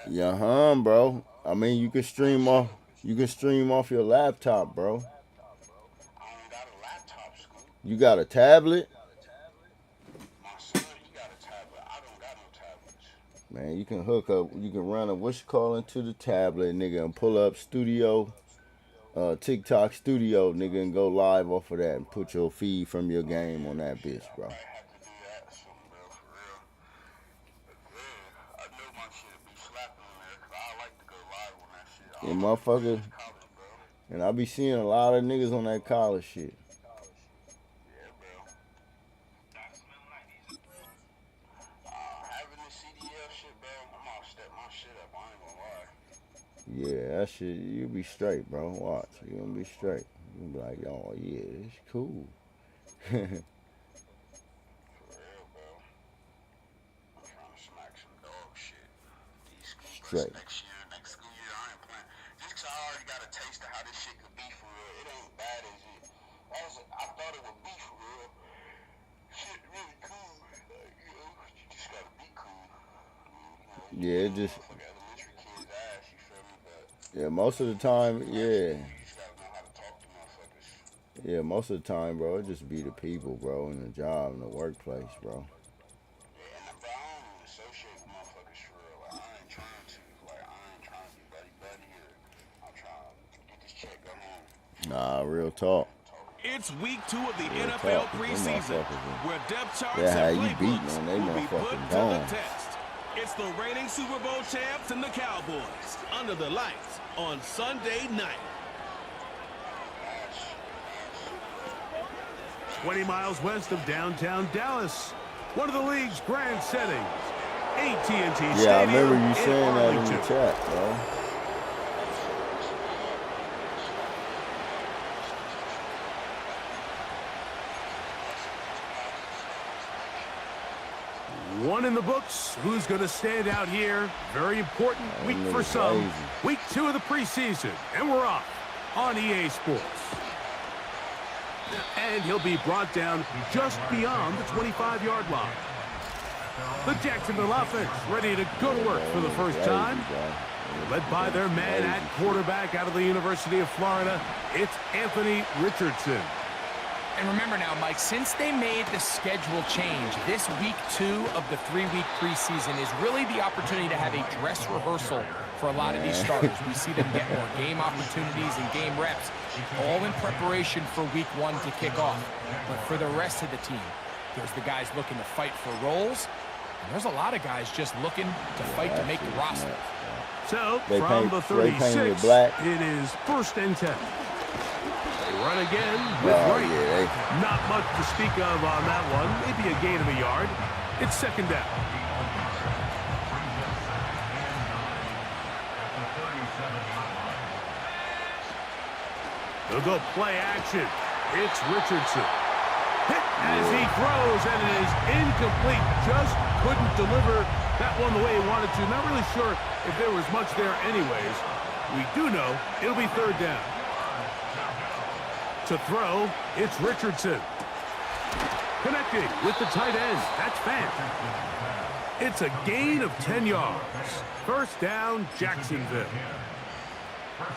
Yeah, bro. I mean, you can stream off. You can stream off your laptop, bro. I don't got a laptop, school. You got a tablet, My son, he got a tablet. I don't got no tablets. man. You can hook up. You can run a what you calling to the tablet, nigga, and pull up Studio, TikTok Studio, nigga, and go live off of that and put your feed from your game on that bitch, Shit, I bro. might have to do that soon, bro, for real. Yeah, I know my shit be slapping on there because I like to go live on that shit. I Yeah, don't know if you motherfucker. finish college, bro. And I be seeing a lot of niggas on that college shit. Yeah, bro. Having the CDL shit, bro, I'm gonna step my shit up. I ain't gonna lie. Yeah, that shit, you be straight, bro. Watch. You gonna be straight. You gonna be like, oh, yeah, it's cool. For real, bro. I'm trying to smack some dog shit. These school bus Straight. next school year, I ain't playing. Just 'cause I already got a taste of how this shit could be for real. It ain't bad as it. I thought it would be for real. Shit really cool. Like, you just gotta be cool. You Yeah, it know, just, motherfucker elementary kids ass, you feel me? But yeah, most of the time, yeah. you just gotta know how to talk to motherfuckers. Yeah, most of the time, bro, it just be the people, bro, and the job and the workplace, bro. Yeah, and bro, I don't even associate with motherfuckers for real. Like, I ain't trying to. Like, I ain't trying to be buddy or I'm trying to get this check, go home. Nah, real talk. It's week 2 of the Real NFL talk. Them preseason, motherfuckers, where depth charts yeah, how and you beating playbooks on they will be put motherfucking to the domes. test. It's the reigning Super Bowl champs and the Cowboys under the lights on Sunday night. 20 miles west of downtown Dallas, one of the league's grand settings, AT&T Stadium Yeah, I remember you in saying that in Arlington. the chat, bro. One in the books. Who's going to stand out here? Very important week That for nigga some. crazy. Week 2 of the preseason, and we're off on EA Sports. And he'll be brought down just beyond the 25-yard line. The Jacksonville offense ready to go to work for the first time. Led by their man at quarterback out of the University of Florida, it's Anthony Richardson. And remember now, Mike, since they made the schedule change, this week 2 of the 3-week preseason is really the opportunity to have a dress rehearsal for a lot of these starters. We see them get more game opportunities and game reps, all in preparation for week 1 to kick off. But for the rest of the team, there's the guys looking to fight for roles, and there's a lot of guys just looking to fight to make the roster. So, They from the spray painted it 36, black. it is 1st and 10. They run again with Oh, Wright. yeah, Not much to speak of on that one. Maybe a gain of a yard. It's 2nd down. They'll go play action. It's Richardson. Hit as he throws, and it is incomplete. Just couldn't deliver that one the way he wanted to. Not really sure if there was much there anyways. We do know it'll be 3rd down. To throw, it's Richardson. Connecting with the tight end. That's Fant. It's a gain of 10 yards. 1st down, Jacksonville.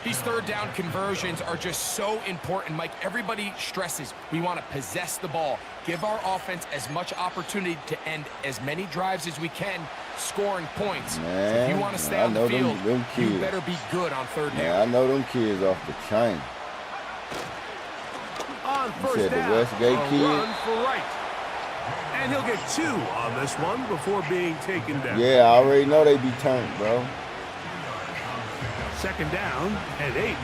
These 3rd down conversions are just so important, Mike. Everybody stresses we want to possess the ball, give our offense as much opportunity to end as many drives as we can, scoring points. Man, So if you want to stay I on the know field, them you kids. better be good on 3rd down. Yeah, I know them kids off the chain. On You 1st said the down, Westgate a kid? run for Wright. And he'll get 2 on this one before being taken down. Yeah, I already know they be turned, bro. 2nd down and 8.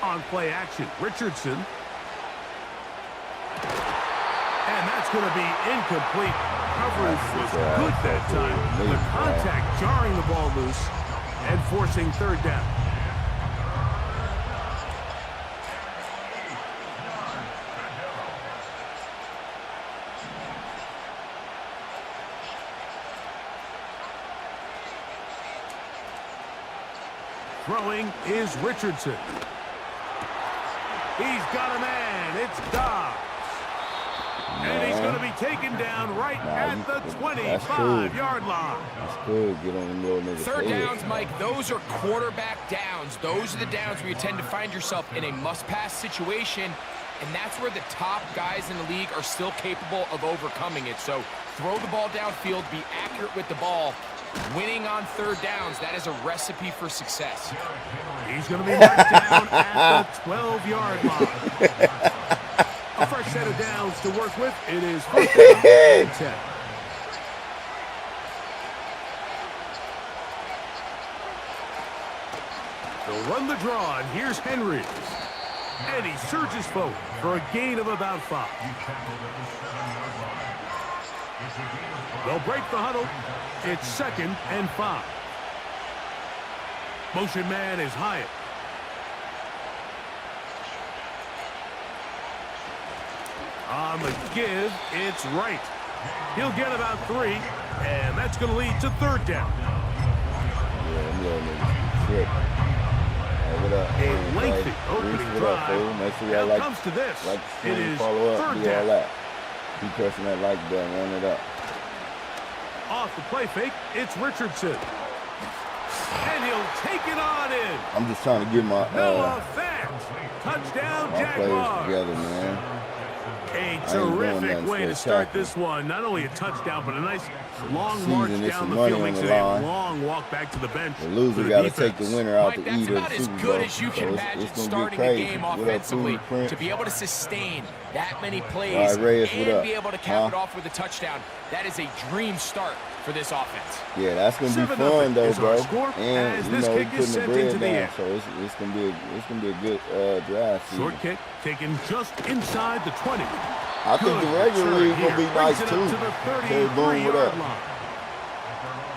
On play action, Richardson. And that's going to be incomplete. Coverage was good that time. The contact jarring the ball loose and forcing 3rd down. Throwing is Richardson. He's got a man. It's Dobbs. And he's going to be taken down right at the 25-yard line. That's good. Get on the middle of the Third downs, Mike, those are quarterback downs. Those are the downs where you tend to find yourself in a must-pass situation, and that's where the top guys in the league are still capable of overcoming it. So throw the ball downfield, be accurate with the ball. Winning on third downs, that is a recipe for success. He's going to be marked down at the 12-yard line. A fresh set of downs to work with. It is first down and 10. They'll run the draw, and here's Henry. And he surges forward for a gain of about 5. They'll break the huddle. It's 2nd and 5. Motion man is Hyatt. On the give, it's Wright. He'll get about 3, and that's going to lead to third down. A lengthy opening drive. Now comes to this. It is third down. Keep pressing that like button, run it up. Off the play fake, it's Richardson. And he'll take it on in. I'm just trying to get my touchdown, players Jaguars. together, man. A terrific way to start this one. Not only a touchdown, but a nice long march down the field. Makes it a long walk back to the bench. The loser got to take the winner out Mike, to eat that's about the as Super good Bowl. as you can imagine starting a game offensively. To be able to sustain that many plays and be able to cap it off with a touchdown, that is a dream start for this offense. Yeah, that's gonna be fun though, bro. And you know, putting the bread down, so it's gonna be a good drive season. Short kick taken just inside the 20. I think the regular league gonna be nice too. Okay, boom, what up?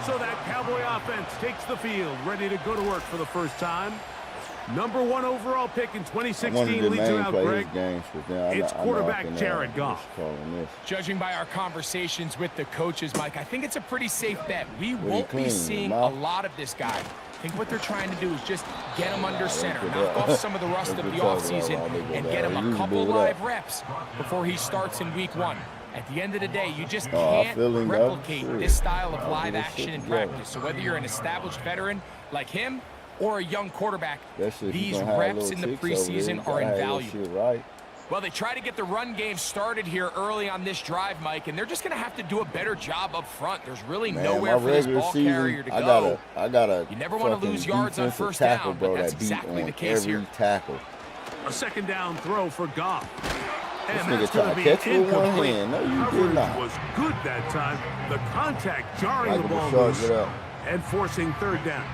So that Cowboy offense takes the field, ready to go to work for the first time. Number 1 overall pick in 2016 leads her out, Greg. It's quarterback Jared Goff. Judging by our conversations with the coaches, Mike, I think it's a pretty safe bet. We won't be seeing a lot of this guy. I think what they're trying to do is just get him under center, knock off some of the rust of the offseason, and get him a couple live reps before he starts in week 1. At the end of the day, you just can't replicate this style of live action in practice. So whether you're an established veteran like him or a young quarterback, these reps in the preseason are invaluable. Well, they try to get the run game started here early on this drive, Mike, and they're just going to have to do a better job up front. There's really nowhere for this ball carrier to go. You never want to lose yards on first down, but that's exactly the case here. A second down throw for Goff. And this that's going to be incomplete. Coverage was good that time. The contact jarring the ball loose and forcing third down.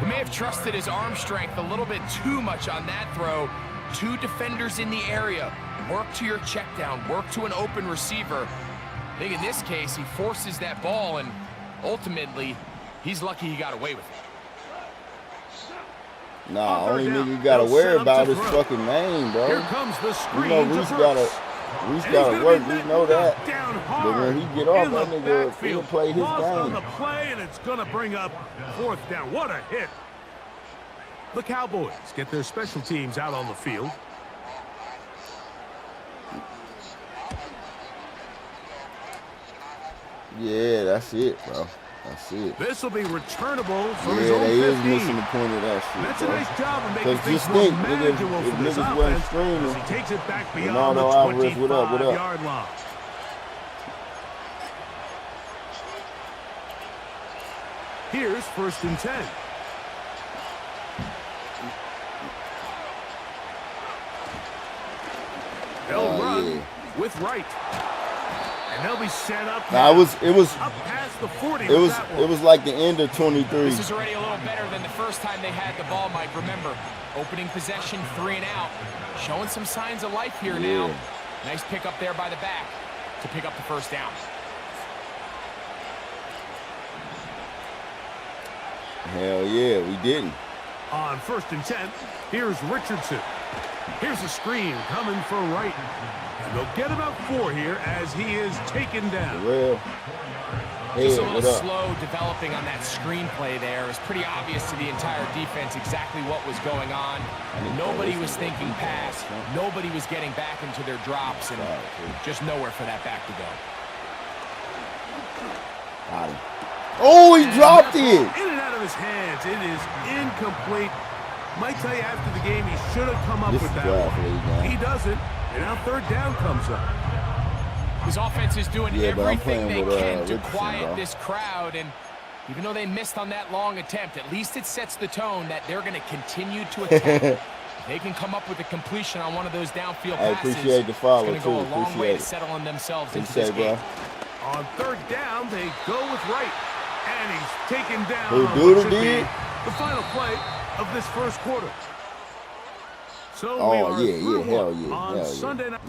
He may have trusted his arm strength a little bit too much on that throw. 2 defenders in the area. Work to your check down. Work to an open receiver. I think in this case, he forces that ball, and ultimately, he's lucky he got away with it. Nah, only nigga you gotta worry about is fucking name, bro. Here comes the screen. You know, Reese gotta work. We know that. But when he get off, that nigga, he'll play his game. On the play, and it's gonna bring up fourth down. What a hit! The Cowboys get their special teams out on the field. Yeah, that's it, bro. That's it. This will be returnable from his own 15. Yeah, they is missing the point of that shit. That's a nice job of making things more think, manageable for this offense. He takes it back beyond the 25-yard line. Here's 1st and 10. They'll run with Wright. And they'll be set up. Now, it was up past the 40. It was like the end of 23. This is already a little better than the first time they had the ball, Mike. Remember, opening possession, 3 and out. Showing some signs of life here now. Nice pick up there by the back to pick up the first down. Hell yeah, we didn't. On 1st and 10, here's Richardson. Here's a screen coming for Wright. And they'll get about 4 here as he is taken down. Well, Just a little slow developing on that screenplay there. It was pretty obvious to the entire defense exactly what was going on. Nobody was thinking pass. Nobody was getting back into their drops, and just nowhere for that back to go. Got him. Oh, he dropped it. In and out of his hands. It is incomplete. Might tell you after the game he should have come up with that one. He doesn't, and now third down comes up. His offense is doing everything they can to quiet this crowd, and even though they missed on that long attempt, at least it sets the tone that they're going to continue to attack. If they can come up with a completion on one of those downfield passes, appreciate the follow, it's going to go a long way to settling themselves into this game. On third down, they go with Wright, and he's taken down Who on what should be the final play of this first quarter. So hell yeah, on Sunday night.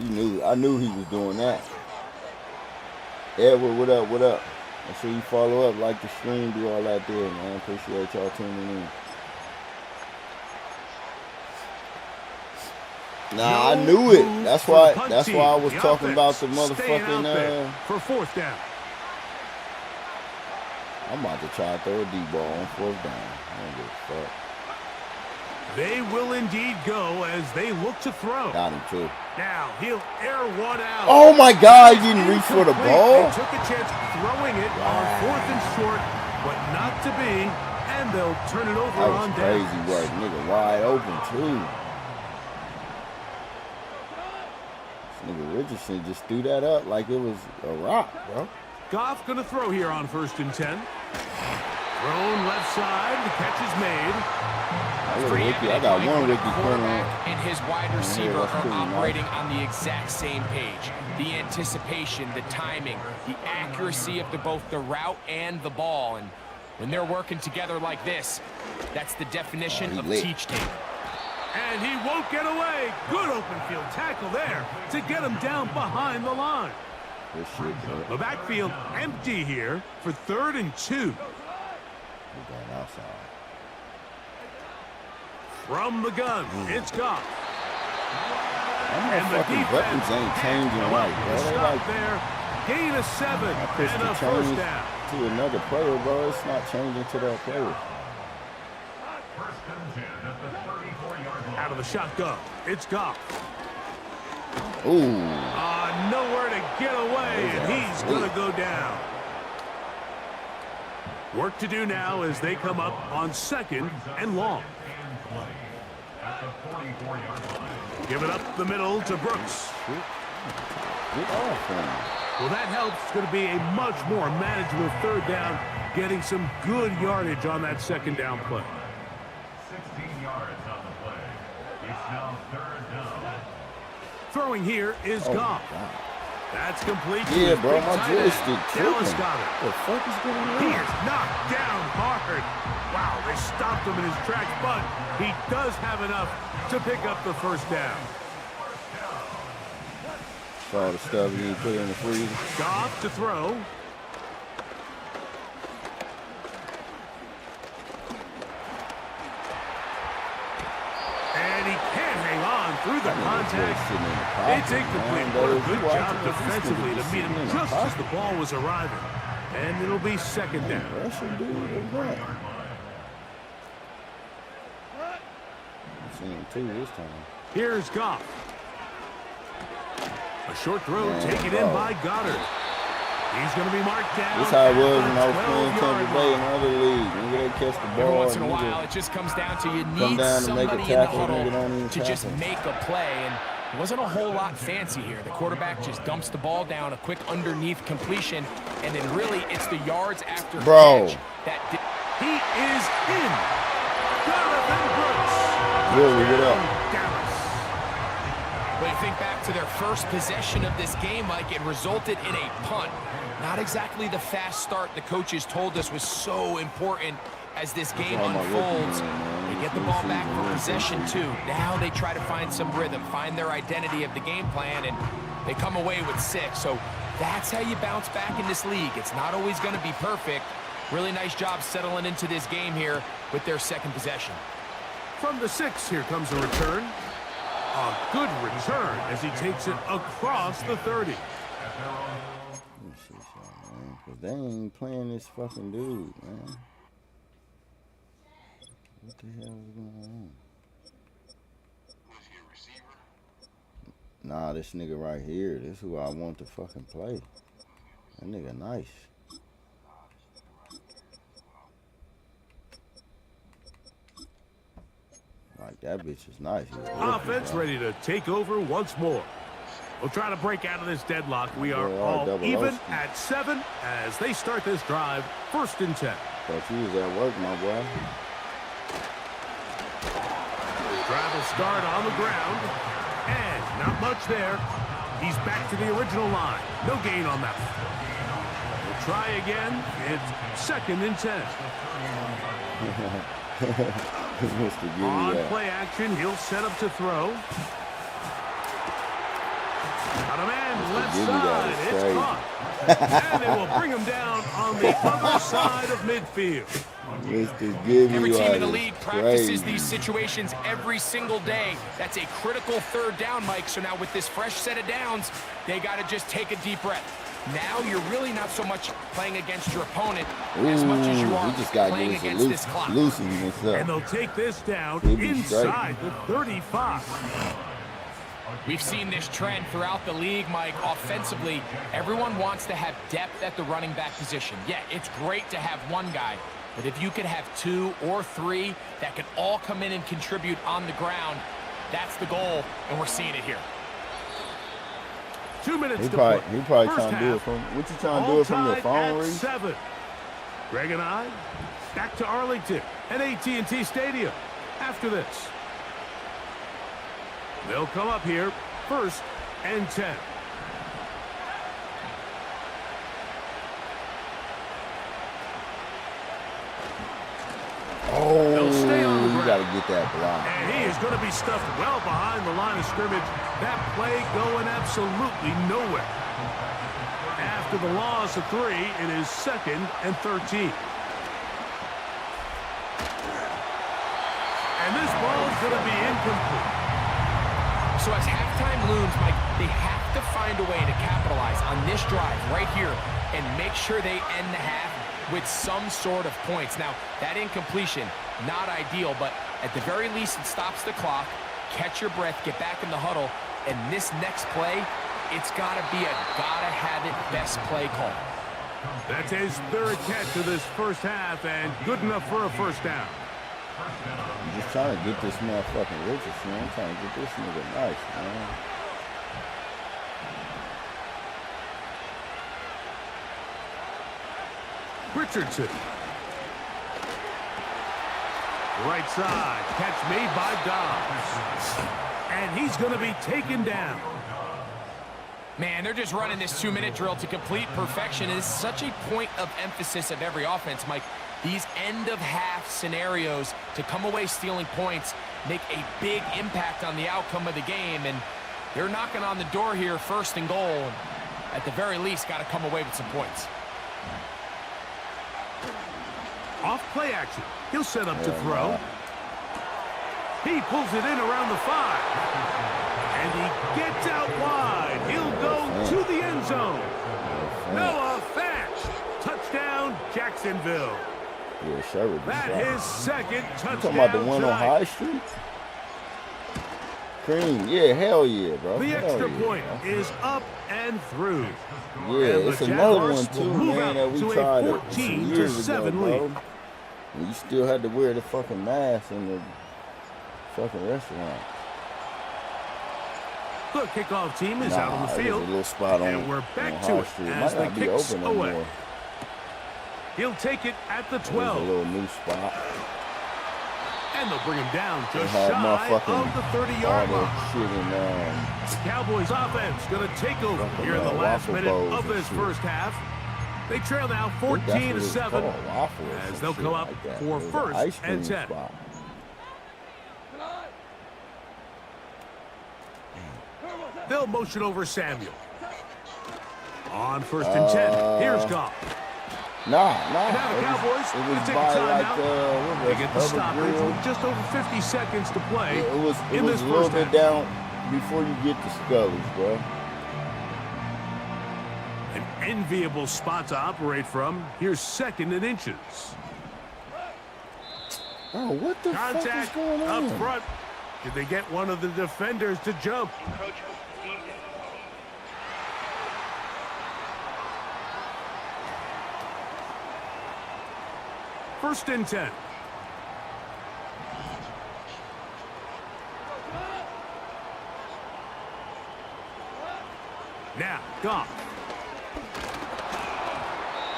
I knew he was doing that. Edward, what up, what up? Make sure you follow up, like the stream, do all that there, man. Appreciate y'all tuning in. Nah, I knew it. That's why I was talking about the motherfucking for fourth down. I'm about to try to throw a deep ball on fourth down. I don't give a fuck. They will indeed go as they look to throw. Got him too. Now he'll air one out. Oh my God! He didn't reach for the ball. They took a chance throwing it on fourth and short, but not to be, and they'll turn it over on down. That was crazy work, nigga. Wide open too. This nigga Richardson just threw that up like it was a rock, bro. Goff gonna throw here on 1st and 10. Thrown left side, the catch is made. I got one rookie corner. And his wide receiver are operating on the exact same page. The anticipation, the timing, the accuracy of both the route and the ball. And when they're working together like this, that's the definition of teach tape. And he won't get away. Good open field tackle there to get him down behind the line. The backfield empty here for 3rd and 2. From the gun, it's Goff. And the defense ain't changing right, bro. They like there, gain of 7 and a first down. To another player, bro. It's not changing to that player. Out of the shotgun, it's Goff. Ooh. Nowhere to get away, and he's going to go down. Work to do now as they come up on 2nd and long. Give it up the middle to Brooks. Well, that helps. It's going to be a much more manageable 3rd down, getting some good yardage on that 2nd down play. 16 yards on the play. It's now 3rd down. Throwing here is Goff. That's complete. Yeah, bro, my joystick Dallas got it. What the fuck is going on? He is knocked down hard. Wow, they stopped him in his tracks, but he does have enough to pick up the first down. All the stuff you put in the freezer. Goff to throw. And he can't hang on through the contact. It's incomplete. What a good job defensively to meet him just as the ball was arriving. And it'll be 2nd down. Here's Goff. A short throw taken in by Goddard. He's going to be marked down. This is how it was when I was playing Tampa Bay in other league. When they catch the ball, every once in a while, it just comes down to you need somebody in the huddle to just make a play. And it wasn't a whole lot fancy here. The quarterback just dumps the ball down, a quick underneath completion, and then really it's the yards after catch that he is in. Jonathan Brooks. Really, get up. But you think back to their first possession of this game, Mike, it resulted in a punt. Not exactly the fast start the coaches told us was so important as this game unfolds. They get the ball back for possession 2. Now they try to find some rhythm, find their identity of the game plan, and they come away with 6. So that's how you bounce back in this league. It's not always going to be perfect. Really nice job settling into this game here with their 2nd possession. From the 6, here comes a return. A good return as he takes it across the 30. Cause they ain't playing this fucking dude, man. What the hell is going on? Who's your receiver? Nah, this nigga right here. This is who I want to fucking play. That nigga nice. Like, that bitch is nice. Offense ready to take over once more. We'll try to break out of this deadlock. We are all even at 7 as they start this drive. 1st and 10. Thought you was at work, my boy. Drive will start on the ground. And not much there. He's back to the original line. No gain on that one. We'll try again. It's 2nd and 10. On play action, he'll set up to throw. Got a man left side. It's caught. And they will bring him down on the other side of midfield. Every team in the league practices these situations every single day. That's a critical 3rd down, Mike. So now with this fresh set of downs, they got to just take a deep breath. Now you're really not so much playing against your opponent as much as you are playing against this clock. And they'll take this down inside the 35. We've seen this trend throughout the league, Mike. Offensively, everyone wants to have depth at the running back position. Yeah, it's great to have one guy, but if you could have 2 or 3 that can all come in and contribute on the ground, that's the goal, and we're seeing it here. 2 minutes he to probably, play. He probably First trying to do it from, what you trying to do it from your phone, Reese? 7. Greg and I, back to Arlington at AT&T Stadium after this. They'll come up here, 1st and 10. Oh, They'll stay on the you ground. got to get that block. And he is going to be stuffed well behind the line of scrimmage. That play going absolutely nowhere. After the loss of 3, it is 2nd and 13. And this ball is going to be incomplete. So as halftime looms, Mike, they have to find a way to capitalize on this drive right here and make sure they end the half with some sort of points. Now, that incompletion, not ideal, but at the very least, it stops the clock. Catch your breath, get back in the huddle, and this next play, it's got to be a gotta-have-it best play call. That's his 3rd catch of this first half, and good enough for a 1st down. I'm just trying to get this motherfucking Richardson. I'm trying to get this nigga nice, man. Richardson. Right side. Catch made by Dobbs. And he's going to be taken down. Man, they're just running this 2-minute drill to complete perfection. It is such a point of emphasis of every offense, Mike. These end-of-half scenarios to come away stealing points make a big impact on the outcome of the game, and they're knocking on the door here, 1st and goal. And at the very least, got to come away with some points. Off play action. He'll set up to throw. He pulls it in around the 5. And he gets out wide. He'll go to the end zone. Noah Fant. Touchdown, Jacksonville. Yeah, sure. That his 2nd touchdown. Talking about the one on High Street? Cream. Yeah, hell yeah, bro. The hell extra yeah, point bro. is up and through. Yeah, it's another one too, move man, that we to tried a some 14 years to 7 ago, lead. bro. And you still had to wear the fucking mask in the fucking restaurant. The kickoff team is out on the there's field. a little spot on, And we're back on to High it Street. as Might the not be kick's open away. anymore. He'll take it at the There's a 12. little new spot. And they'll bring him down They just had shy motherfucking of the all 30-yard line. that shit in The Cowboys offense going to take over Fucking, here in the last waffle minute bowls of and this shit. first half. They trail now I think that's what it's 14-7 called, waffles as and they'll shit come up like that. for There's an 1st ice and cream 10. spot. They'll motion over Samuel. On 1st and 10, here's Goff. Nah. Now the Cowboys It going was to take by a like, timeout. what They was get the Hubbard stoppage Grill? with just over 50 seconds to play Yeah, it was in this a little first bit half. down before you get to Scully's, bro. An enviable spot to operate from. Here's 2nd and inches. Oh, what the fuck is Contact going on? up front. Did they get one of the defenders to jump? First and 10. Now, Goff.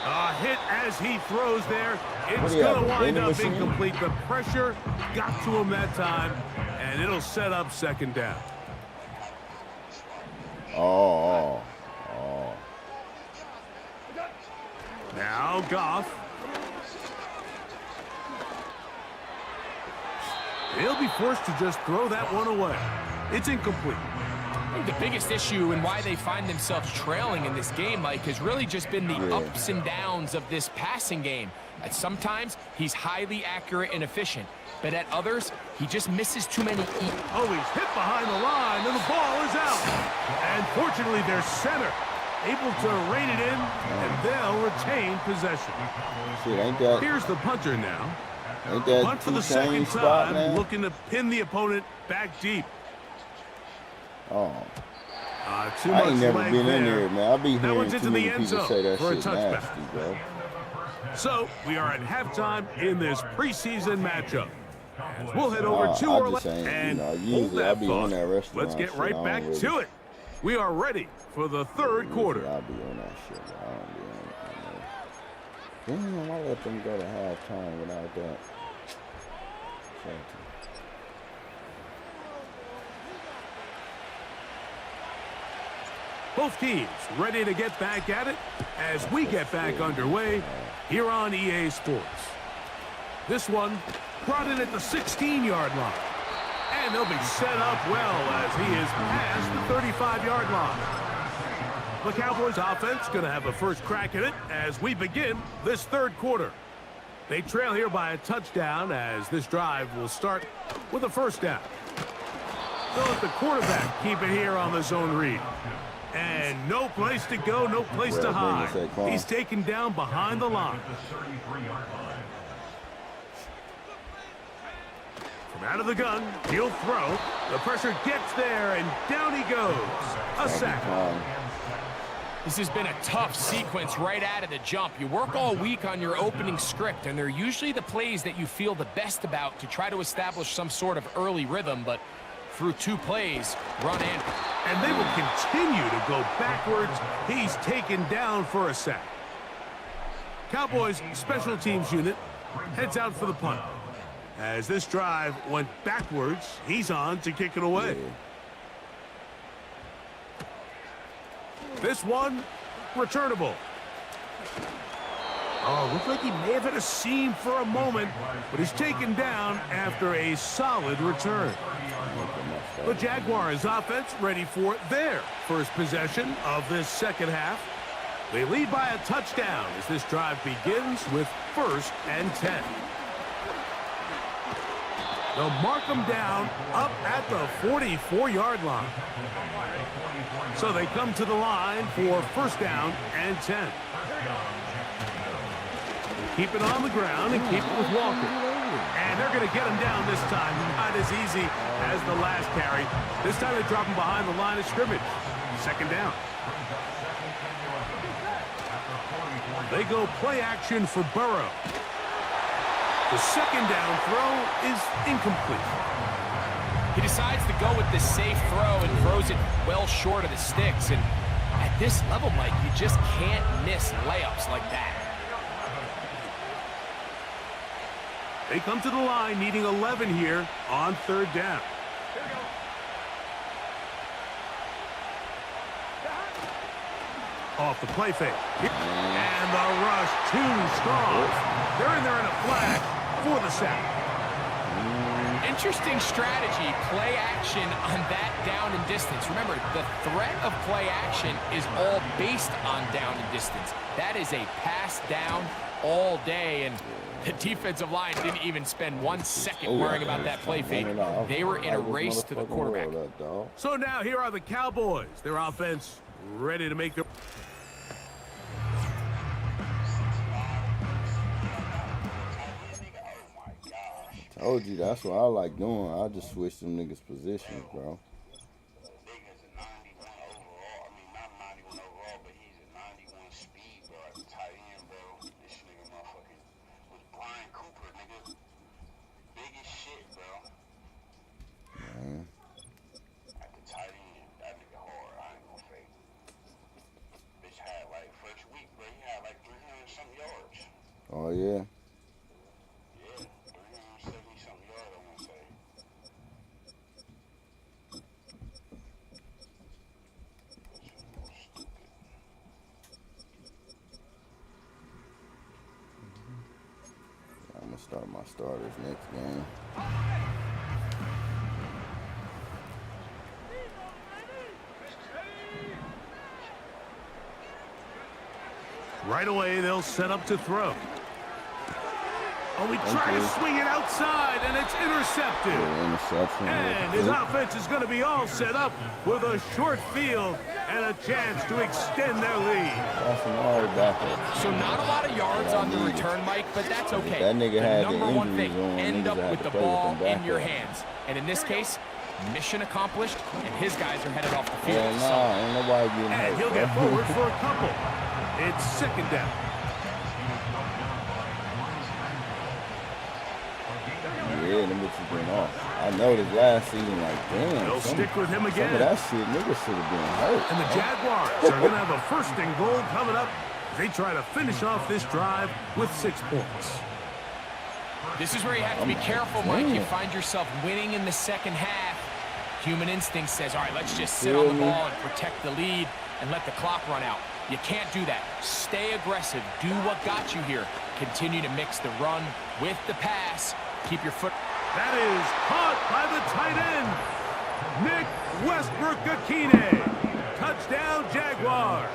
A hit as he throws there. It's going to wind up incomplete. The pressure got to him that time, and it'll set up 2nd down. Oh. Now, Goff. He'll be forced to just throw that one away. It's incomplete. I think the biggest issue and why they find themselves trailing in this game, Mike, has really just been the ups and downs of this passing game. At sometimes, he's highly accurate and efficient, but at others, he just misses too many. Oh, he's hit behind the line, and the ball is out. And fortunately, their center able to rein it in, and they'll retain possession. Shit, ain't that? Here's the punter now. Ain't that Punt for the T-Chain 2nd spot, time, man? looking to pin the opponent back deep. Oh. Too I much ain't never leg been in there. there, man. I be That hearing one's too into many the end people zone say that for a shit touchback. nasty, bro. So we are at halftime in this preseason matchup. As we'll head over to I our just ain't, and hold usually I that be thought. on that restaurant. Let's get shit. right I don't back really, to it. We are ready for the 3rd quarter. I'll be on that shit, but I don't be on it. Damn, I let them go to halftime without that. Both teams ready to get back at it as we get back underway here on EA Sports. This one brought in at the 16-yard line. And they'll be set up well as he is past the 35-yard line. The Cowboys offense going to have a first crack at it as we begin this 3rd quarter. They trail here by a touchdown as this drive will start with a 1st down. They'll let the quarterback keep it here on the zone read. And no place to go, no place to hide. He's taken down behind the line. From out of the gun, he'll throw. The pressure gets there, and down he goes. A sack. This has been a tough sequence right out of the jump. You work all week on your opening script, and they're usually the plays that you feel the best about to try to establish some sort of early rhythm, but through 2 plays, run in. And they will continue to go backwards. He's taken down for a sack. Cowboys special teams unit heads out for the punt. As this drive went backwards, he's on to kick it away. This one, returnable. Oh, looks like he may have hit a seam for a moment, but he's taken down after a solid return. The Jaguars offense ready for their first possession of this 2nd half. They lead by a touchdown as this drive begins with 1st and 10. They'll mark them down up at the 44-yard line. So they come to the line for 1st down and 10. Keep it on the ground and keep it with Walker. And they're going to get him down this time. Not as easy as the last carry. This time they drop him behind the line of scrimmage. 2nd down. They go play action for Burrow. The 2nd down throw is incomplete. He decides to go with the safe throw and throws it well short of the sticks. And at this level, Mike, you just can't miss layups like that. They come to the line needing 11 here on 3rd down. Off the play fake. And the rush too strong. They're in there in a flag for the sack. Interesting strategy, play action on that down and distance. Remember, the threat of play action is all based on down and distance. That is a pass down all day, and the defensive line didn't even spend 1 second worrying about that play fake. They were in a race to the quarterback. So now here are the Cowboys. Their offense ready to make their... Told you that's what I like doing. I just switch them niggas positions, bro. Nigga's a 91 overall. I mean, not 91 overall, but he's a 91 speed, bro. At the tight end, bro. This nigga motherfucking was Brian Cooper, nigga. Big as shit, bro. Man. At the tight end, that nigga hard. I ain't gonna fake. Bitch had like first week, bro. He had like 300 something yards. Oh yeah. Yeah, 370 something yards, I wanna say. I'm gonna start my starters next game. Right away, they'll set up to throw. Oh, he tried to swing it outside, and it's intercepted. Interception. And his offense is going to be all set up with a short field and a chance to extend their lead. That's an hard backup. So not a lot of yards on the return, Mike, but that's okay. That nigga had the number one thing, injuries on. end Niggas up had with to the play with ball them in your backups. hands. And in this case, mission accomplished, and his guys are headed off the field. Hell nah, ain't nobody getting And hurt. he'll get bro. forward for a couple. It's second down. Yeah, them bitches been off. I noticed last season, like, damn. They'll stick with him Some again. of that shit, niggas should have been hurt. And the Jaguars are going to have a first and goal coming up. They try to finish off this drive with 6 points. This is where you have to be careful, Mike. You find yourself winning in the second half. Human instinct says, all right, let's just sit on the ball and protect the lead and let the clock run out. You can't do that. Stay aggressive. Do what got you here. Continue to mix the run with the pass. Keep your foot. That is caught by the tight end, Nick Westbrook-Akine. Touchdown, Jaguars.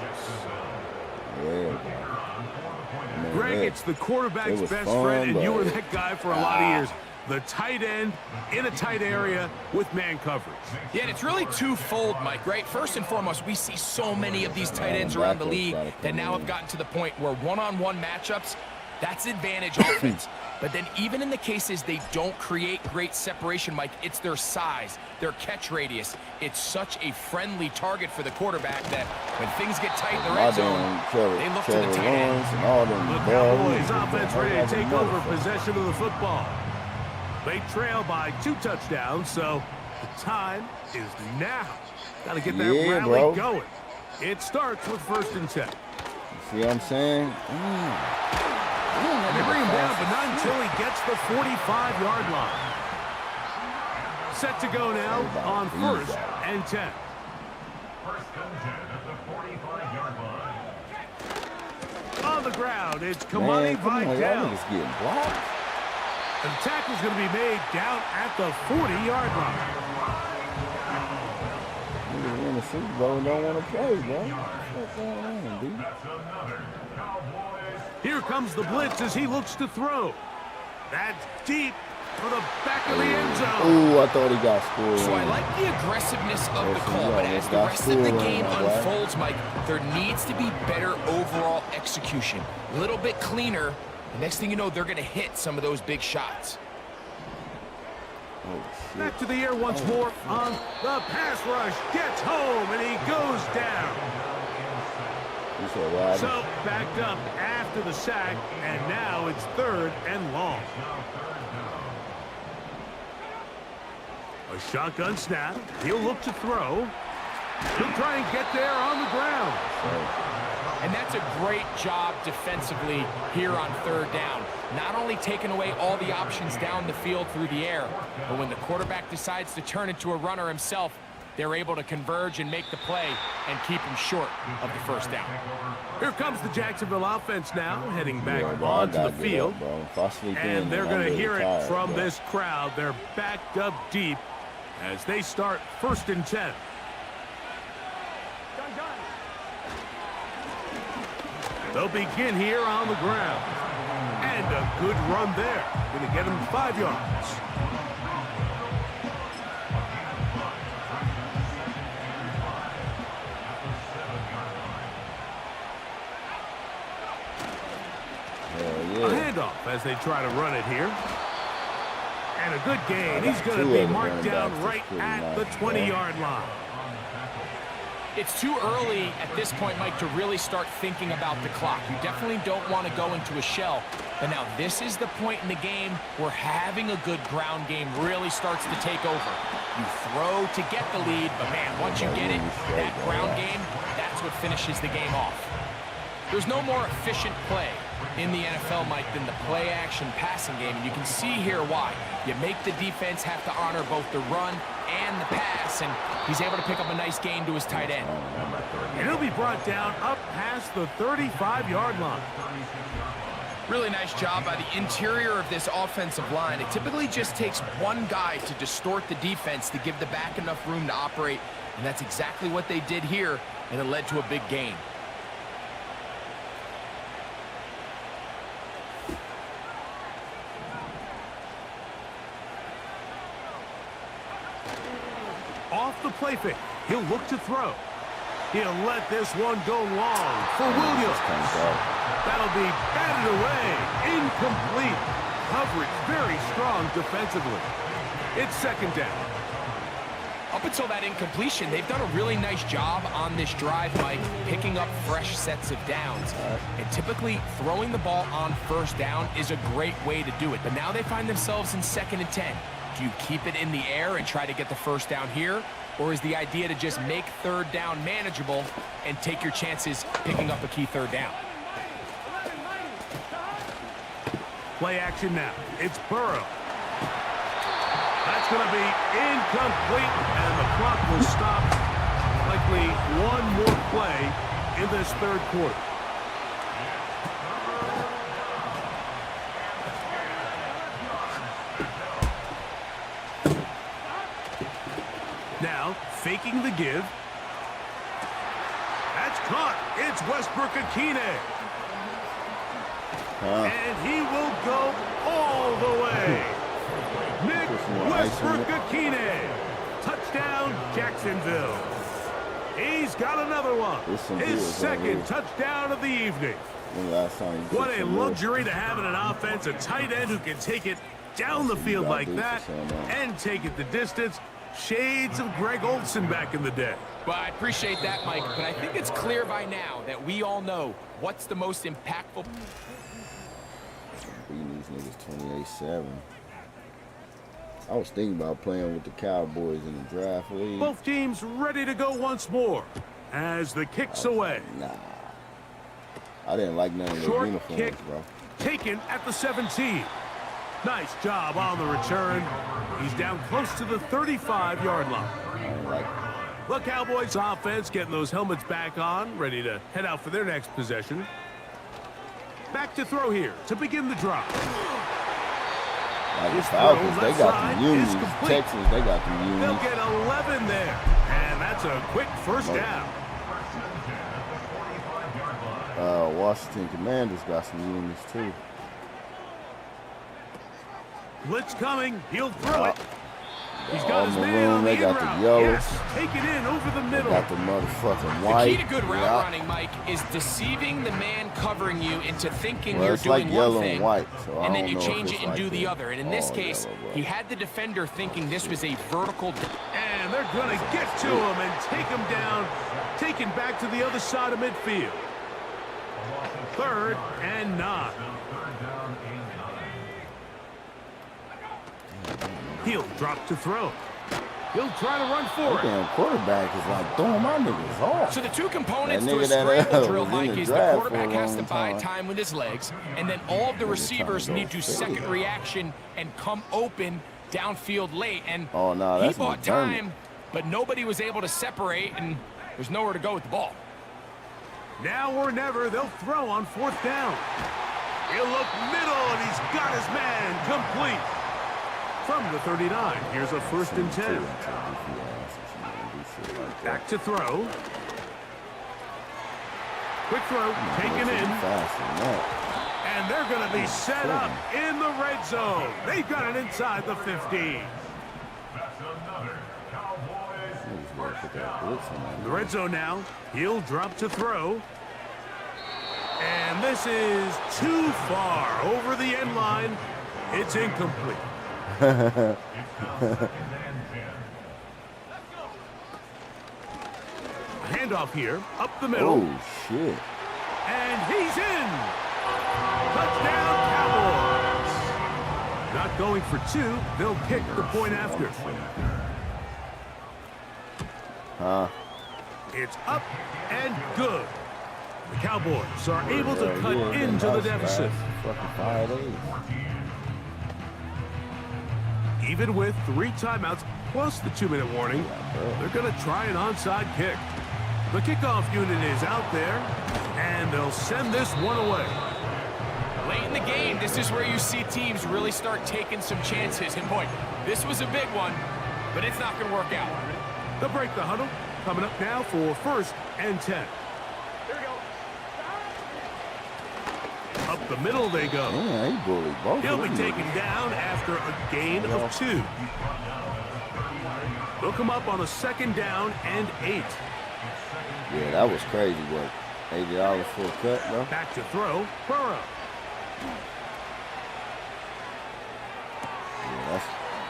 Yeah. Greg, it's the quarterback's was best fun, friend, and you but- were that guy for a lot of years. The tight end in a tight area with man coverage. Yeah, and it's really twofold, Mike, right? First and foremost, we see so many of these tight ends around the league that now have gotten to the point where one-on-one matchups, that's advantage offense. But then even in the cases they don't create great separation, Mike, it's their size, their catch radius. It's such a friendly target for the quarterback that when things get tight in the red zone, they look to the tight end. The Cowboys offense ready to take over possession of the football. They trail by 2 touchdowns, so the time is now. Got to get that rally going. It starts with 1st and 10. See what I'm saying? They bring him down, but not until he gets the 45-yard line. Set to go now on 1st and 10. First and 10 at the 45-yard line. On the ground, it's Man, Kamani come on, y'all Vidal. niggas getting blocked. The tackle's going to be made down at the 40-yard line. Niggas win the Super Bowl and don't want to play, bro. What's going on, dude? That's another Cowboys. Here comes the blitz as he looks to throw. That's deep for the back of the end zone. Ooh, I thought he got scored. So I like the aggressiveness of the call, but as the rest of the game unfolds, Mike, there needs to be better overall execution. A little bit cleaner. The next thing you know, they're going to hit some of those big shots. Oh, shit. Back to the air once more on the pass rush. Gets home, and he goes down. You said what? So backed up after the sack, and now it's 3rd and long. A shotgun snap. He'll look to throw. He'll try and get there on the ground. And that's a great job defensively here on 3rd down. Not only taking away all the options down the field through the air, but when the quarterback decides to turn into a runner himself, they're able to converge and make the play and keep him short of the 1st down. Here comes the Jacksonville offense now, heading back Yeah, bro, I onto the gotta get field. up, bro. If I sleep in, And they're I'm going to really hear it tired, from bro. this crowd. They're backed up deep as they start 1st and 10. They'll begin here on the ground. And a good run there. Going to get him 5 yards. Hell A yeah. handoff as they try to run it here. And a good gain. He's going to be marked down right at the 20-yard line. It's too early at this point, Mike, to really start thinking about the clock. You definitely don't want to go into a shell. But now this is the point in the game where having a good ground game really starts to take over. You throw to get the lead, but man, once you get it, that ground game, that's what finishes the game off. There's no more efficient play in the NFL, Mike, than the play-action passing game, and you can see here why. You make the defense have to honor both the run and the pass, and he's able to pick up a nice gain to his tight end. And he'll be brought down up past the 35-yard line. Really nice job by the interior of this offensive line. It typically just takes one guy to distort the defense to give the back enough room to operate, and that's exactly what they did here, and it led to a big gain. Off the play fake, he'll look to throw. He'll let this one go long for Williams. That'll be batted away. Incomplete. Coverage very strong defensively. It's second down. Up until that incompletion, they've done a really nice job on this drive, Mike, picking up fresh sets of downs. And typically, throwing the ball on first down is a great way to do it. But now they find themselves in 2nd and 10. Do you keep it in the air and try to get the first down here? Or is the idea to just make 3rd down manageable and take your chances picking up a key 3rd down? Play action now. It's Burrow. That's going to be incomplete, and the clock will stop. Likely one more play in this 3rd quarter. Now, faking the give. That's caught. It's Westbrook-Akine. And he will go all the way. Nick Westbrook-Akine. Touchdown, Jacksonville. He's got another one. His 2nd touchdown of the evening. What a luxury to have in an offense, a tight end who can take it down the field like that and take it the distance. Shades of Greg Olsen back in the day. Well, I appreciate that, Mike, but I think it's clear by now that we all know what's the most impactful. Beating these niggas 28-7. I was thinking about playing with the Cowboys in the draft league. Both teams ready to go once more as the kick's away. Nah. I didn't like none of those Short uniforms, kick bro. taken at the 17. Nice job on the return. He's down close to the 35-yard line. I didn't like it. The Cowboys offense getting those helmets back on, ready to head out for their next possession. Back to throw here to begin the drive. Like the Falcons, they got the unis. Texans, they got the unis. They'll get 11 there, and that's a quick first down. Washington Commanders got some unis too. Blitz coming. He'll throw it. He's got his man maroon, on the they in got route. the yellow. Yes, take it in over the middle. Got the motherfucking white. The key to good route running, Mike, is deceiving the man covering you into thinking you're doing like yellow one thing, and white, so and I then don't you know change if it it's and do like the that. other. And in this case, Yellow, bro. he had the defender thinking this was a vertical. And they're going to get to him and take him down, taken back to the other side of midfield. 3rd and 9. He'll drop to throw. He'll try to run for it. Damn quarterback is like throwing my niggas off. So the two components That to a nigga that scramble drill, was in Mike, the is the draft quarterback for a has to long buy time. time with his legs, and then all of the receivers need to second reaction and come open downfield late. And Oh, no, he that's bought McDermott. time, but nobody was able to separate, and there's nowhere to go with the ball. Now or never, they'll throw on 4th down. He'll look middle, and he's got his man complete. From the 39, here's a 1st and 10. Back to throw. Quick throw, taken in. And they're going to be set up in the red zone. They've got it inside the 15. The red zone now. He'll drop to throw. And this is too far over the end line. It's incomplete. Handoff here, up the middle. Oh, shit. And he's in. Touchdown, Cowboys. Not going for two. They'll kick the point after. It's up and good. The Cowboys are able to cut into the deficit. Fucking 5 days. Even with 3 timeouts plus the 2-minute warning, they're going to try an onside kick. The kickoff unit is out there, and they'll send this one away. Late in the game, this is where you see teams really start taking some chances. And boy, this was a big one, but it's not going to work out. They'll break the huddle. Coming up now for 1st and 10. Up the middle they go. Yeah, he bullied both. He'll be taken down after a gain of 2. They'll come up on a 2nd down and 8. Yeah, that was crazy work. $80 for a cut, bro. Back to throw, Burrow. Yeah, that's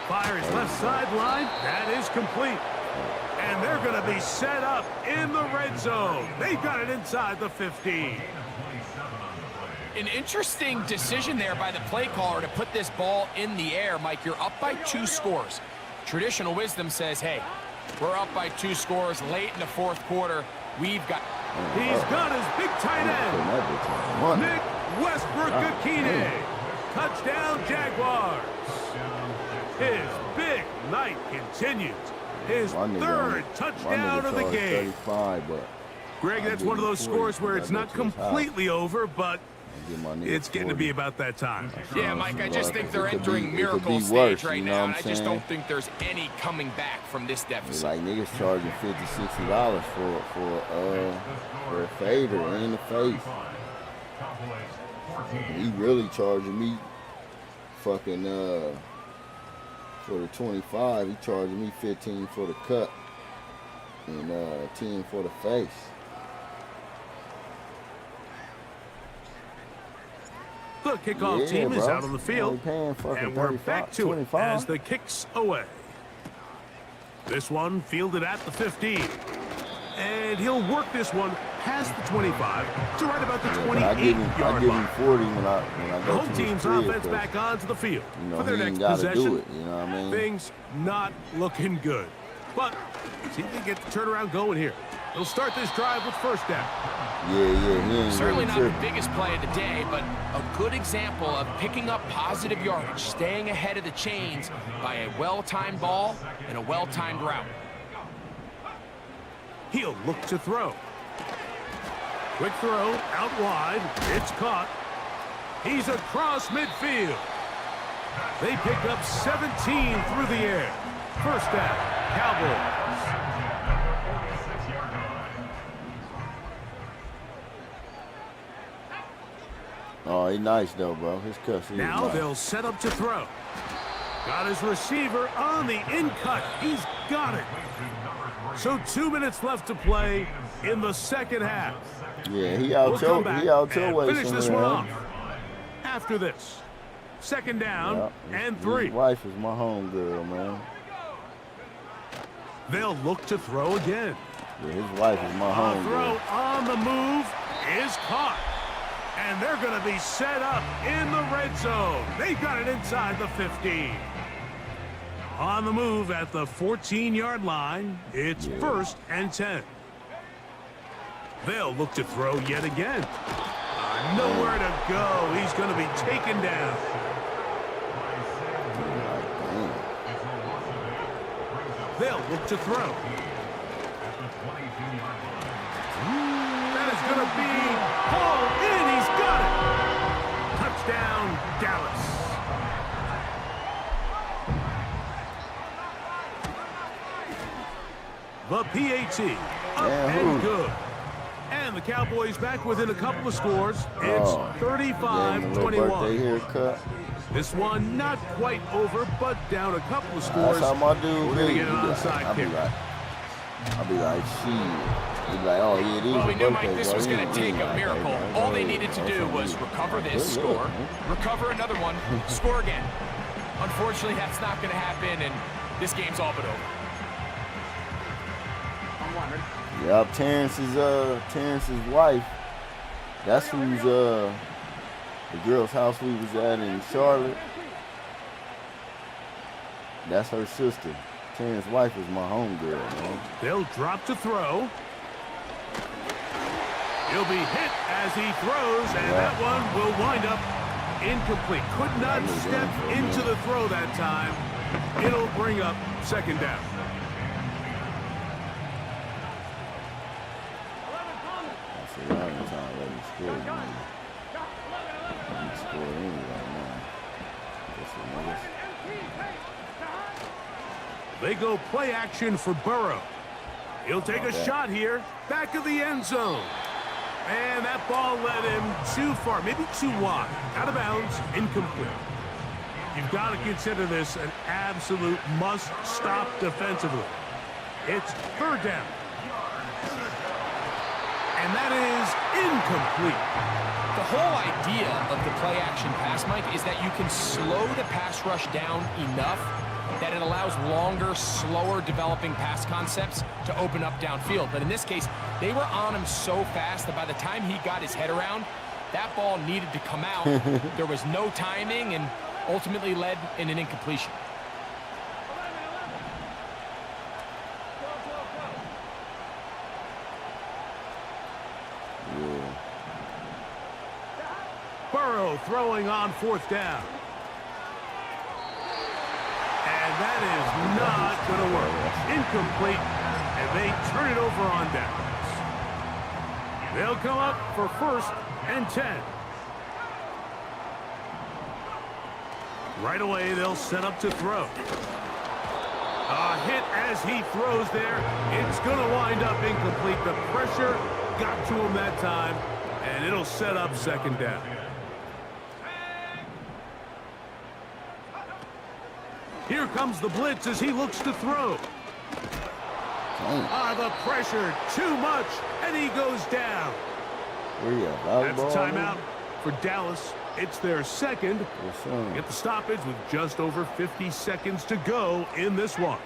Fires left sideline. That is complete. And they're going to be set up in the red zone. They've got it inside the 15. An interesting decision there by the play caller to put this ball in the air. Mike, you're up by 2 scores. Traditional wisdom says, hey, we're up by 2 scores late in the 4th quarter. We've got... He's got his big tight end, Nick Westbrook-Akine. Touchdown, Jaguars. His big night continues. His 3rd touchdown of the game. 35, but Greg, that's one of those scores where it's not completely over, but it's getting to be about that time. Yeah, Mike, I just think they're entering miracle stage right now, and I just don't think there's any coming back from this deficit. Like niggas charging $50, $60 for a fader in the face. He really charging me fucking for the 25. He charging me 15 for the cut and 10 for the face. The kickoff team is out on the field, and we're back to 25. it as the kick's away. This one fielded at the 15. And he'll work this one past the 25 to right about the 28-yard line. I give him 40 when I The go home to team's the field, offense back onto the field for he their ain't next gotta possession. do it, you know what I mean? Things not looking good. But see if they get the turnaround going here. They'll start this drive with 1st down. Yeah, he ain't Certainly really not the tripping. biggest play of the day, but a good example of picking up positive yardage, staying ahead of the chains by a well-timed ball and a well-timed route. He'll look to throw. Quick throw, out wide. It's caught. He's across midfield. They pick up 17 through the air. 1st down, Cowboys. Oh, he's nice though, bro. His cuts. Now nice. they'll set up to throw. Got his receiver on the in-cut. He's got it. So 2 minutes left to play in the 2nd half. Yeah, he out We'll come back and finish this one off. After this, 2nd down and 3. His wife is my home girl, man. They'll look to throw again. Yeah, his wife is my home Throw girl. on the move is caught. And they're going to be set up in the red zone. They've got it inside the 15. On the move at the 14-yard line, it's 1st and 10. They'll look to throw yet again. Nowhere to go. He's going to be taken down. They'll look to throw. That is going to be hauled in. He's got it. Touchdown, Dallas. The PAT up and good. And the Cowboys back within a couple of scores. It's 35-21. Haircut. This one not quite over, but down a couple of scores. That's how my dude We're going to be. get an onside kick. I'll be like, shit. He's like, oh, yeah, it is. Well, we knew, birthday, Mike, this bro. was He going to take like, a miracle. okay, All they needed to do was recover this, score, recover another one, score again. Unfortunately, that's not going to happen, and this game's all but over. Yep, Terrence's wife. That's who's the girl's house we was at in Charlotte. That's her sister. Terrence's wife is my homegirl, man. They'll drop to throw. He'll be hit as he throws, and that one will wind up incomplete. Could not step into the throw that time. It'll bring up second down. That's a lot of time. Let me score, man. Let me score anyway, man. They go play action for Burrow. He'll take a shot here, back of the end zone. And that ball led him too far, maybe too wide. Out of bounds, incomplete. You've got to consider this an absolute must-stop defensively. It's third down. And that is incomplete. The whole idea of the play-action pass, Mike, is that you can slow the pass rush down enough that it allows longer, slower developing pass concepts to open up downfield. But in this case, they were on him so fast that by the time he got his head around, that ball needed to come out. There was no timing and ultimately led in an incompletion. Burrow throwing on fourth down. And that is not going to work. Incomplete, and they turn it over on downs. They'll come up for first and 10. Right away, they'll set up to throw. A hit as he throws there. It's going to wind up incomplete. The pressure got to him that time, and it'll set up second down. Here comes the blitz as he looks to throw. The pressure, too much, and he goes down. That's a timeout for Dallas. It's their second. Get the stoppage with just over 50 seconds to go in this one.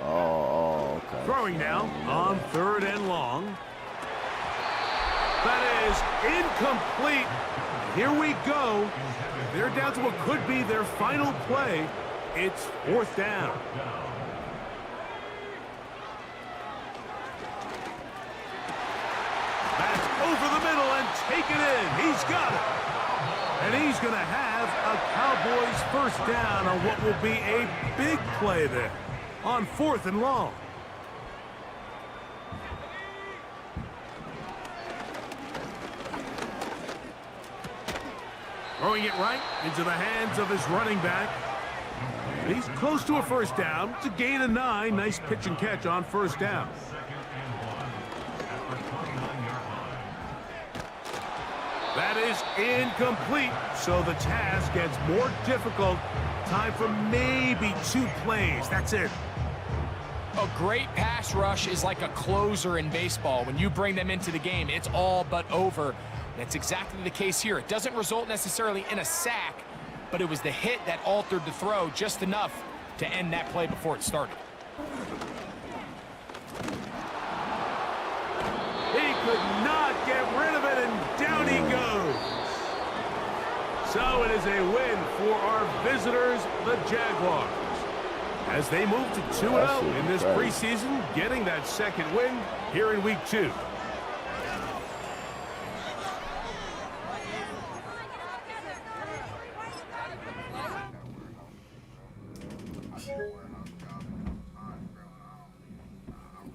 Okay. Throwing now on third and long. That is incomplete. Here we go. They're down to what could be their final play. It's fourth down. That's over the middle and taken in. He's got it. And he's going to have a Cowboys first down on what will be a big play there on fourth and long. Throwing it right into the hands of his running back. He's close to a first down. It's a gain of 9. Nice pitch and catch on first down. That is incomplete, so the task gets more difficult. Time for maybe 2 plays. That's it. A great pass rush is like a closer in baseball. When you bring them into the game, it's all but over. That's exactly the case here. It doesn't result necessarily in a sack, but it was the hit that altered the throw just enough to end that play before it started. He could not get rid of it, and down he goes. So it is a win for our visitors, the Jaguars, as they move to 2-0 in this preseason, getting that second win here in week 2.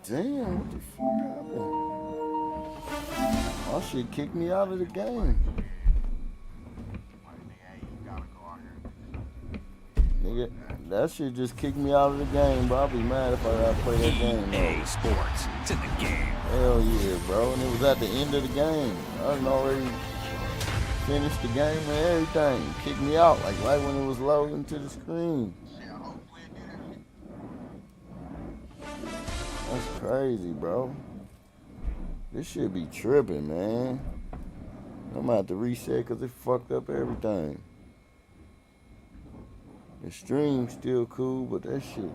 Damn, what the fuck happened? Oh, shit kicked me out of the game. Nigga, that shit just kicked me out of the game, bro. I'll be mad if I gotta play that game. EA Sports, it's in the game. Hell yeah, bro. And it was at the end of the game. I done already finished the game and everything. It kicked me out, like right when it was loading to the screen. That's crazy, bro. This shit be tripping, man. I'm gonna have to reset because it fucked up everything. The stream still cool, but that shit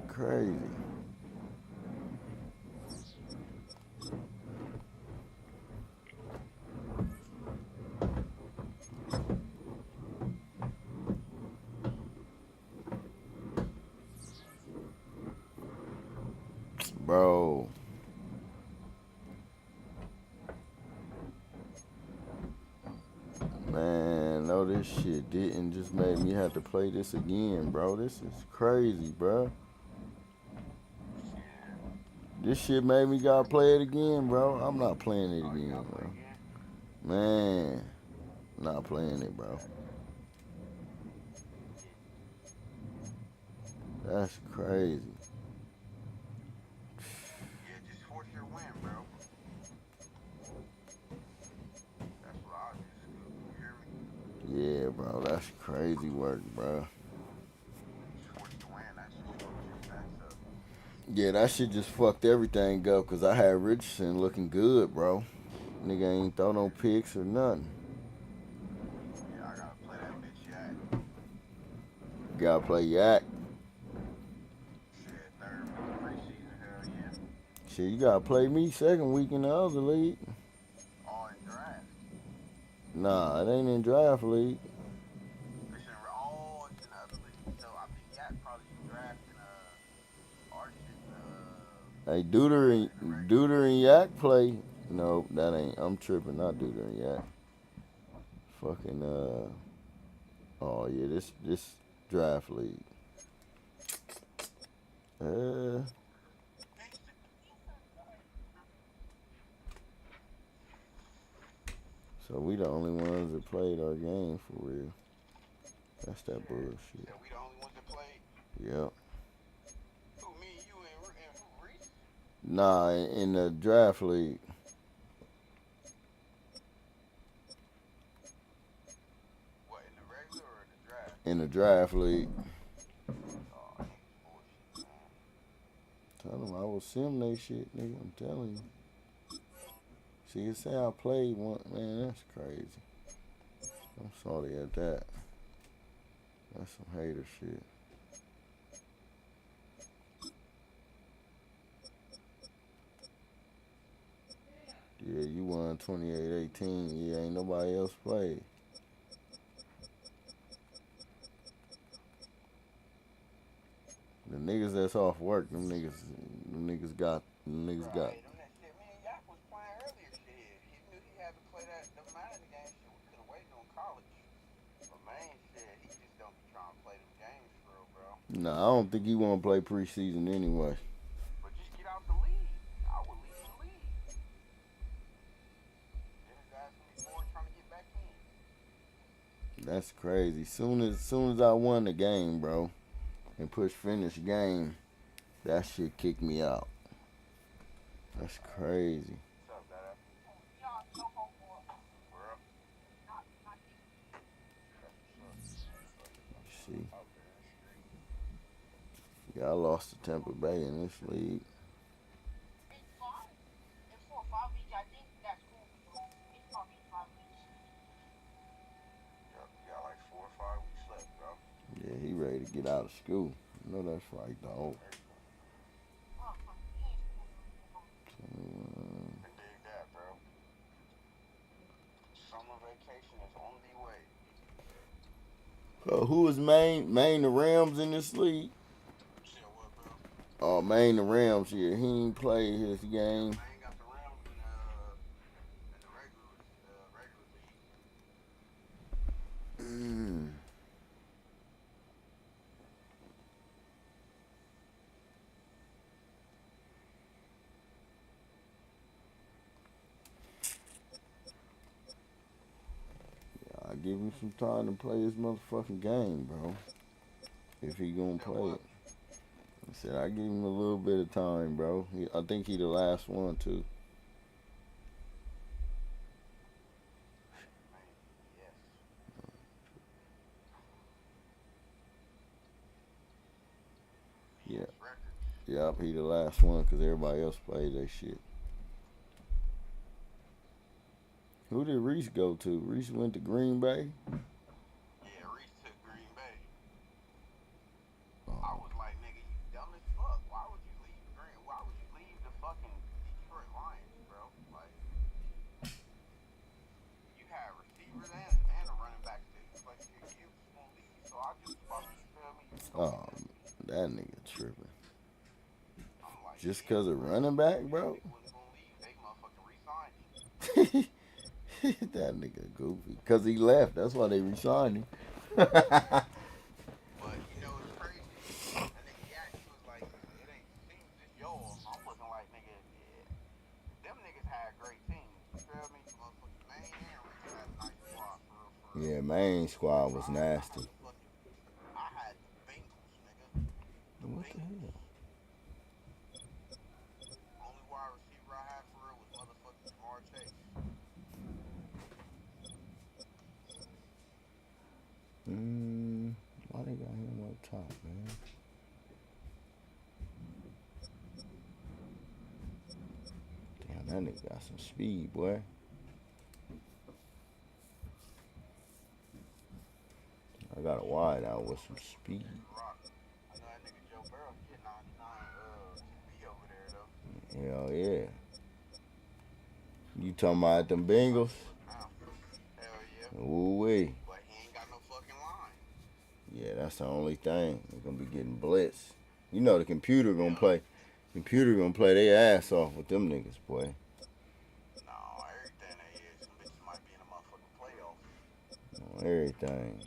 crazy. Bro. Man, no, this shit didn't just make me have to play this again, bro. This is crazy, bro. This shit made me gotta play it again, bro. I'm not playing it again, bro. Man, not playing it, bro. That's crazy. Yeah, just force your win, bro. That's what I just do. You hear me? Yeah, bro, that's crazy work, bro. Just force your win. That's just your stats up. Yeah, that shit just fucked everything up because I had Richardson looking good, bro. Nigga ain't throw no picks or nothing. Yeah, I gotta play that bitch Yak. Gotta play Yak. Shit, third preseason, hell yeah. Shit, you gotta play me second week in the other league. All in draft. Nah, it ain't in draft league. It's all in the other league. So I think Yak probably drafting Arch Hey, Duder and Yak play. No, that ain't. I'm tripping. Not Duder and Yak. Fucking Oh yeah, this draft league. So we the only ones that played our game for real. That's that bullshit. Yeah, we the only ones that played. Yep. Who, me, you, and who, Reese? Nah, in the draft league. What, in the regular or in the draft? In the draft league. Oh, niggas bullshit, man. Tell them I will sim they shit, nigga. I'm telling you. See, you say I played one, man. That's crazy. I'm sorry at that. That's some hater shit. Yeah, you won 28-18. Yeah, ain't nobody else played. The niggas that's off work, them niggas got. Right, them that shit. Me and Yak was playing earlier shit. He knew he had to play the madden game shit. We could have waited on college. But man, shit, he just don't be trying to play them games for real, bro. Nah, I don't think he want to play preseason anyway. But just get out the league. I would leave the league. Then his ass gonna be bored trying to get back in. That's crazy. Soon as I won the game, bro, and push finish game, that shit kicked me out. That's crazy. What's up, Dada? Bro. See, yeah, I lost to Tampa Bay in this league. You got like 4 or 5 weeks left, bro. Yeah, he ready to get out of school. You know that's right, dog. I dig that, bro. Summer vacation is on the way. Who is Maine the Rams in this league? Shit, what, bro? Oh, Maine the Rams here. He ain't played his game. Man got the Rams in the regular league. I give him some time to play his motherfucking game, bro. If he gonna play it. I said I give him a little bit of time, bro. I think he the last one too. Yes. Yeah. Yep, he the last one because everybody else played that shit. Who did Reese go to? Reese went to Green Bay? Yeah, and a running back too. Like you won't leave. So I just about to tell me. Oh, that nigga tripping. I'm like, Just because of running back, bro? wasn't gonna leave. They motherfucking resigned him. That nigga goofy. Because he left. That's why they resigned him. But you know it's crazy. That nigga Yak, he was like, it ain't teams just yours. I'm looking like nigga, yeah. Them niggas had great teams. You feel me? Motherfucking Maine and Reese had a nice squad for real. Yeah, main squad was nasty. I had the Bengals, nigga. What the hell? Only wide receiver I had for real was motherfucking Jamar Chase. Why they got him up top, man? Damn, that nigga got some speed, boy. I got a wide out with some speed. I know that nigga Joe Burrow get 99 QB over there though. Hell yeah. You talking about them Bengals? Hell yeah. Ooh wee. But he ain't got no fucking line. Yeah, that's the only thing. They're gonna be getting blitzed. You know the computer gonna play. Computer gonna play their ass off with them niggas, boy. No, everything they is, them bitches might be in a motherfucking playoff. On everything.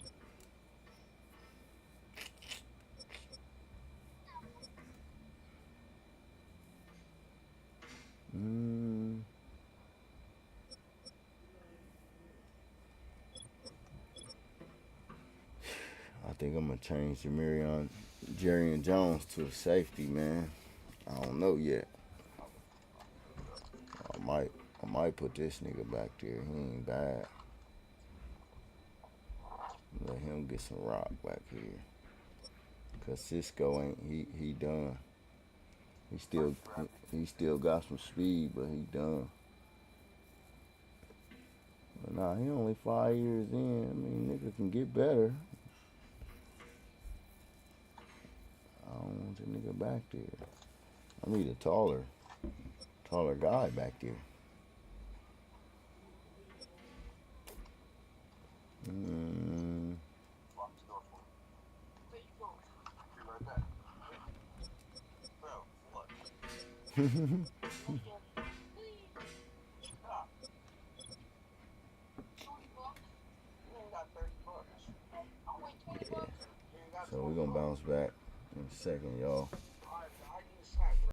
I think I'm gonna change Jerry Jones to a safety, man. I don't know yet. I might put this nigga back there. He ain't bad. Let him get some rock back here. Cause Cisco ain't he done. He still got some speed, but he done. But nah, he only 5 years in. I mean, nigga can get better. I don't want the nigga back there. I need a taller guy back there. Yeah. So we're gonna bounce back in a second, y'all.